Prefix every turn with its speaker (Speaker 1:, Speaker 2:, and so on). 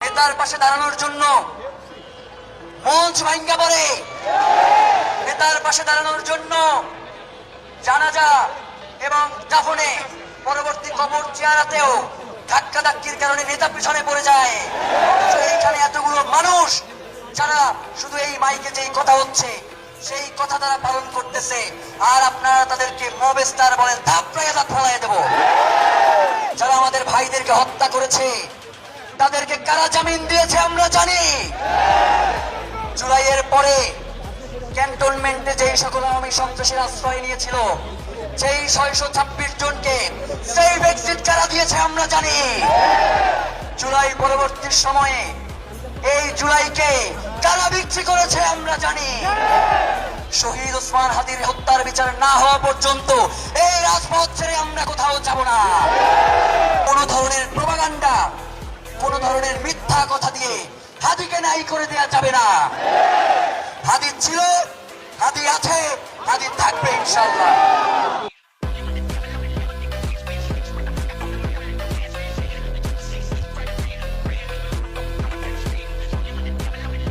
Speaker 1: নেতার পাশে দাঁড়ানোর জন্য মঞ্চ ভাঙ্গা পড়ে, নেতার পাশে দাঁড়ানোর জন্য জানাজা এবং দাফনে পরবর্তী কবর জিয়ারতেও ধাক্কা ধাক্কির কারণে নেতা পিছনে পড়ে যায়। এইখানে এতগুলো মানুষ যারা শুধু এই মাইকে যেই কথা হচ্ছে সেই কথা তারা পালন করতেছে, আর আপনারা তাদেরকে মবে স্টার বলেন, থাপড়াইয়া দাঁত ফলাইয়া দেব। যারা আমাদের ভাইদেরকে হত্যা করেছে তাদেরকে কারা জামিন দিয়েছে আমরা জানি। জুলাইয়ের পরে ক্যান্টনমেন্টে যেই সকল আওয়ামী সন্ত্রাসীর আশ্রয় নিয়েছিল সেই 626 জনকে সেফ এক্সিট কারা দিয়েছে আমরা জানি। জুলাই পরবর্তী সময়ে এই জুলাইকে কারা বিক্রি করেছে আমরা জানি। শহীদ ওসমান হাদির হত্যার বিচার না হওয়া পর্যন্ত এই রাজপথ ছেড়ে আমরা কোথাও যাব না। কোন ধরনের প্রপাগান্ডা, কোন ধরনের মিথ্যা কথা দিয়ে হাদিকে নাই করে দেওয়া যাবে না। হাদি ছিল, হাদি আছে, হাদি থাকবে ইনশাআল্লাহ।